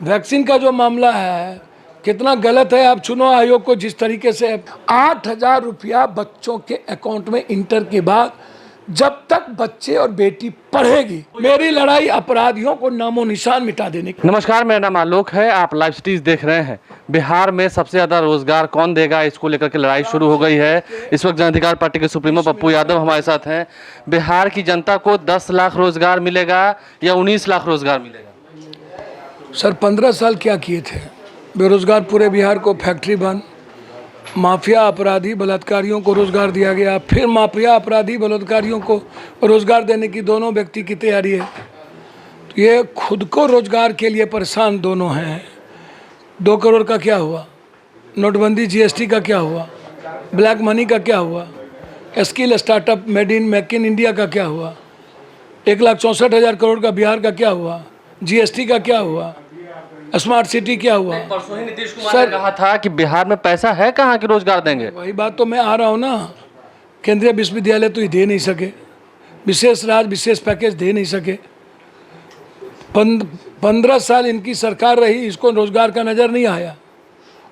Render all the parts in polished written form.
Vaccine का जो मामला है कितना गलत है। आप चुनाव आयोग को जिस तरीके से 8,000 रुपया बच्चों के अकाउंट में इंटर के बाद जब तक बच्चे और बेटी पढ़ेगी, मेरी लड़ाई अपराधियों को नामो निशान मिटा देने की। नमस्कार, मेरा नाम आलोक है। आप लाइव सिटीज देख रहे हैं। बिहार में सबसे ज्यादा रोजगार कौन देगा, इसको लेकर के लड़ाई शुरू हो गई है। इस वक्त जन अधिकार पार्टी के सुप्रीमो पप्पू यादव हमारे साथ हैं। बिहार की जनता को 10 लाख रोजगार मिलेगा या 19 लाख रोजगार मिलेगा? सर 15 साल क्या किए थे? बेरोजगार पूरे बिहार को, फैक्ट्री बंद, माफिया अपराधी बलात्कारियों को रोजगार दिया गया, फिर माफिया अपराधी बलात्कारियों को रोजगार देने की दोनों व्यक्ति की तैयारी है। तो ये खुद को रोजगार के लिए परेशान दोनों हैं। 2 करोड़ का क्या हुआ? नोटबंदी, जीएसटी का क्या हुआ? ब्लैक मनी का क्या हुआ? Skill startup make in India का क्या हुआ? 1,64,000 करोड़ का बिहार का क्या हुआ? जीएसटी का क्या हुआ? स्मार्ट सिटी क्या हुआ? परसों ही नीतीश कुमार ने कहा था कि बिहार में पैसा है कहाँ कि रोजगार देंगे। वही बात तो मैं आ रहा हूँ ना। केंद्रीय विश्वविद्यालय तो ये दे नहीं सके, विशेष राज्य विशेष पैकेज दे नहीं सके। 15 साल इनकी सरकार रही, इसको रोजगार का नज़र नहीं आया।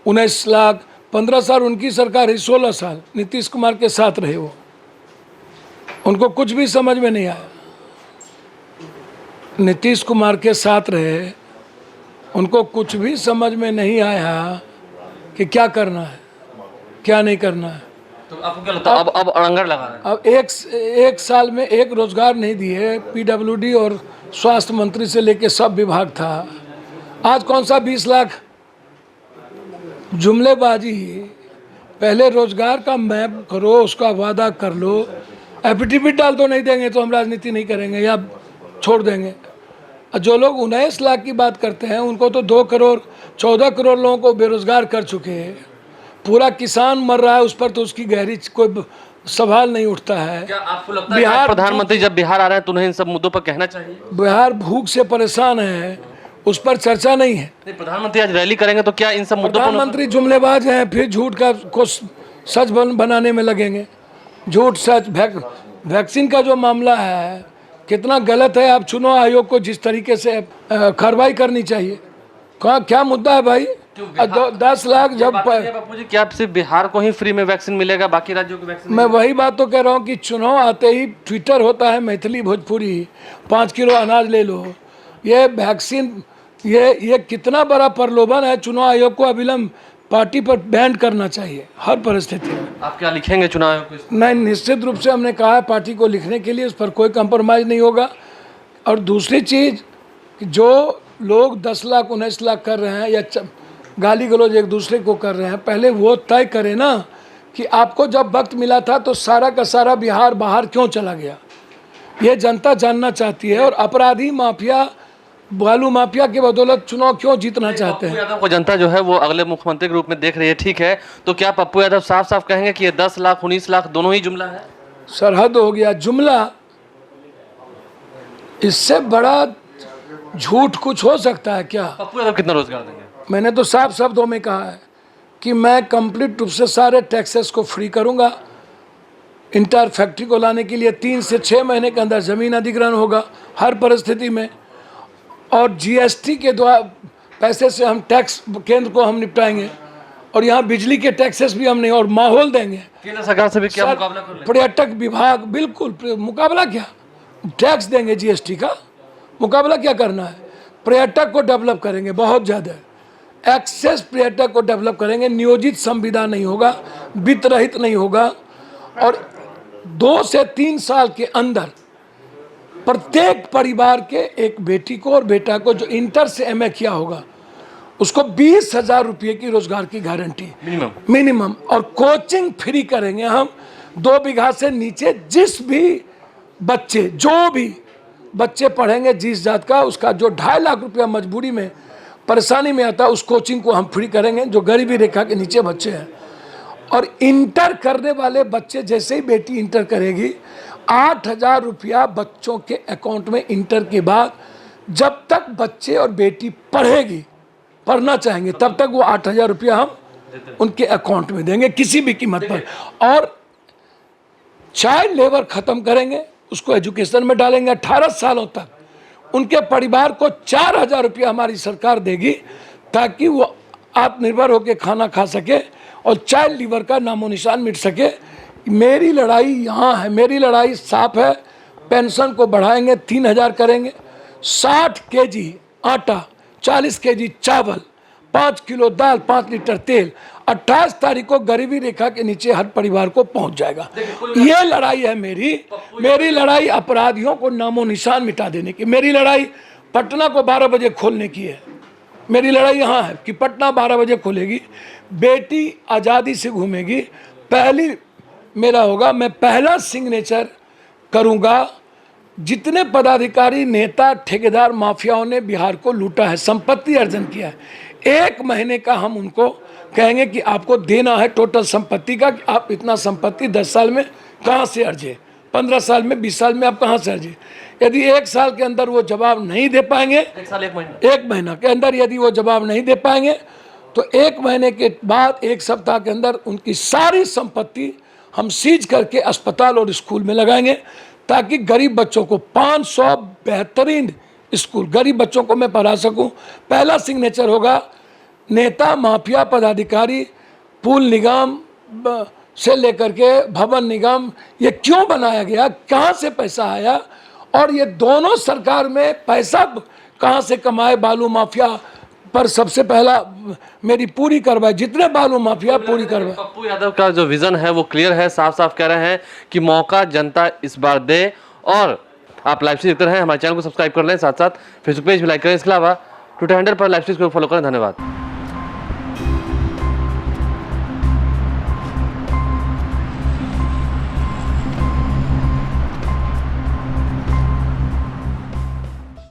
19 लाख 15 साल उनकी सरकार रही, 16 साल नीतीश कुमार के साथ रहे वो, उनको कुछ भी समझ में नहीं आया। नीतीश कुमार के साथ रहे, उनको कुछ भी समझ में नहीं आया कि क्या करना है क्या नहीं करना है। तो आपको क्या लगता है अब अड़ंगर लगा रहे हैं? अब एक साल में एक रोजगार नहीं दिए। पीडब्ल्यूडी और स्वास्थ्य मंत्री से लेके सब विभाग था। आज कौन सा 20 लाख? जुमलेबाजी। पहले रोजगार का मैप करो, उसका वादा कर लो। एफिडेविट डाल दो, नहीं देंगे तो हम राजनीति नहीं करेंगे या छोड़ देंगे। जो लोग 19 लाख की बात करते हैं, उनको तो 2 करोड़ 14 करोड़ लोगों को बेरोजगार कर चुके हैं। पूरा किसान मर रहा है, उस पर तो उसकी गहरी कोई सवाल नहीं उठता है। क्या आपको लगता है बिहार प्रधानमंत्री जब बिहार आ रहे हैं तो उन्हें इन सब मुद्दों पर कहना चाहिए? बिहार भूख से परेशान है, उस पर चर्चा नहीं है। प्रधानमंत्री आज रैली करेंगे तो क्या इन सब मुद्दों पर? प्रधानमंत्री जुमलेबाज हैं, फिर झूठ का को सच बनाने में लगेंगे। झूठ सच। वैक्सीन का जो मामला है कितना गलत है। आप चुनाव आयोग को जिस तरीके से कार्रवाई करनी चाहिए। क्या मुद्दा है भाई? 10 लाख जब बापू जी, क्या सिर्फ बिहार को ही फ्री में वैक्सीन मिलेगा, बाकी राज्यों को वैक्सीन? मैं वही बात तो कह रहा हूँ कि चुनाव आते ही ट्विटर होता है मैथिली भोजपुरी, 5 किलो अनाज ले लो। ये वैक्सीन ये कितना बड़ा प्रलोभन है। चुनाव आयोग को अविलंब पार्टी पर बैन करना चाहिए हर परिस्थिति में। आप क्या लिखेंगे चुनाव आयोग को? नहीं, निश्चित रूप से हमने कहा है पार्टी को लिखने के लिए, उस पर कोई कंप्रोमाइज़ नहीं होगा। और दूसरी चीज़, जो लोग 10 लाख 19 लाख कर रहे हैं या गाली गलौज एक दूसरे को कर रहे हैं, पहले वो तय करें ना कि आपको जब वक्त मिला था तो सारा का सारा बिहार बाहर क्यों चला गया। ये जनता जानना चाहती है। और अपराधी माफिया, बालू माफिया के बदौलत चुनाव क्यों जीतना चाहते हैं। पप्पू यादव को जनता जो है वो अगले मुख्यमंत्री के रूप में देख रही है, ठीक है। तो क्या पप्पू यादव साफ साफ कहेंगे कि ये 10 लाख 19 लाख दोनों ही जुमला है? सरहद हो गया जुमला। इससे बड़ा झूठ कुछ हो सकता है क्या? पप्पू यादव कितना रोजगार देंगे? मैंने तो साफ शब्दों में कहा है कि मैं कंप्लीट रूप से सारे टैक्सेस को फ्री करूंगा। इंटर फैक्ट्री को लाने के लिए 3 से 6 महीने के अंदर ज़मीन अधिग्रहण होगा हर परिस्थिति में। और जीएसटी के द्वारा पैसे से हम टैक्स केंद्र को हम निपटाएंगे। और यहाँ बिजली के टैक्सेस भी हम नहीं, और माहौल देंगे। केंद्र सरकार से भी क्या मुकाबला कर लेंगे? पर्यटक विभाग, बिल्कुल मुकाबला क्या, टैक्स देंगे जीएसटी का। मुकाबला क्या करना है? पर्यटक को डेवलप करेंगे बहुत ज़्यादा, एक्सेस पर्यटक को डेवलप करेंगे। नियोजित संविदा नहीं होगा, वित्त रहित नहीं होगा। और 2 से 3 साल के अंदर प्रत्येक परिवार के एक बेटी को और बेटा को जो इंटर से एमए किया होगा, उसको 20,000 रुपये की रोजगार की गारंटी मिनिमम। और कोचिंग फ्री करेंगे हम। 2 बीघा से नीचे जिस भी बच्चे, जो भी बच्चे पढ़ेंगे जिस जात का, उसका जो 2.5 लाख रुपया मजबूरी में परेशानी में आता है, उस कोचिंग को हम फ्री करेंगे जो गरीबी रेखा के नीचे बच्चे हैं। और इंटर करने वाले बच्चे, जैसे ही बेटी इंटर करेगी, 8,000 रुपया बच्चों के अकाउंट में इंटर के बाद जब तक बच्चे और बेटी पढ़ेगी, पढ़ना चाहेंगे, तब तक वो 8,000 रुपया हम उनके अकाउंट में देंगे किसी भी कीमत पर। और चाइल्ड लेबर ख़त्म करेंगे, उसको एजुकेशन में डालेंगे। 18 सालों तक उनके परिवार को 4,000 रुपया हमारी सरकार देगी, ताकि वो आत्मनिर्भर होकर खाना खा सके और चाइल्ड लीवर का नामो निशान मिट सके। मेरी लड़ाई यहाँ है, मेरी लड़ाई साफ है। पेंशन को बढ़ाएंगे, 3,000 करेंगे। 60 केजी आटा, 40 केजी चावल, 5 किलो दाल, 5 लीटर तेल 28 तारीख को गरीबी रेखा के नीचे हर परिवार को पहुंच जाएगा। ये लड़ाई है मेरी लड़ाई अपराधियों को नामो निशान मिटा देने की। मेरी लड़ाई पटना को 12 बजे खोलने की है। मेरी लड़ाई यहाँ है कि पटना 12 बजे खुलेगी, बेटी आज़ादी से घूमेगी। पहली मेरा होगा, मैं पहला सिग्नेचर करूँगा। जितने पदाधिकारी, नेता, ठेकेदार, माफियाओं ने बिहार को लूटा है, संपत्ति अर्जन किया है, 1 महीने का हम उनको कहेंगे कि आपको देना है टोटल संपत्ति का, कि आप इतना संपत्ति 10 साल में कहाँ से अर्जे, 15 साल में, 20 साल में आप कहाँ से अर्जे। यदि 1 साल के अंदर वो जवाब नहीं दे पाएंगे, 1 महीना के अंदर यदि वो जवाब नहीं दे पाएंगे, तो 1 महीने के बाद 1 सप्ताह के अंदर उनकी सारी संपत्ति हम सीज करके अस्पताल और स्कूल में लगाएंगे, ताकि गरीब बच्चों को 500 बेहतरीन स्कूल गरीब बच्चों को मैं पढ़ा सकूं। पहला सिग्नेचर होगा। नेता, माफिया, पदाधिकारी, पुल निगम से लेकर के भवन निगम, ये क्यों बनाया गया, कहाँ से पैसा आया, और ये दोनों सरकार में पैसा कहाँ से कमाए। बालू माफिया पर सबसे पहला मेरी पूरी करवाए, जितने बालू माफिया पूरी करवाए। पप्पू यादव का जो विजन है वो क्लियर है, साफ साफ कह रहे हैं कि मौका जनता इस बार दे। और आप लाइव स्ट्रीम देखते रहें, हमारे चैनल को सब्सक्राइब कर लें, साथ साथ फेसबुक पेज भी लाइक करें। इसके अलावा ट्विटर हैंडल पर लाइव स्ट्रीम को फॉलो करें। धन्यवाद।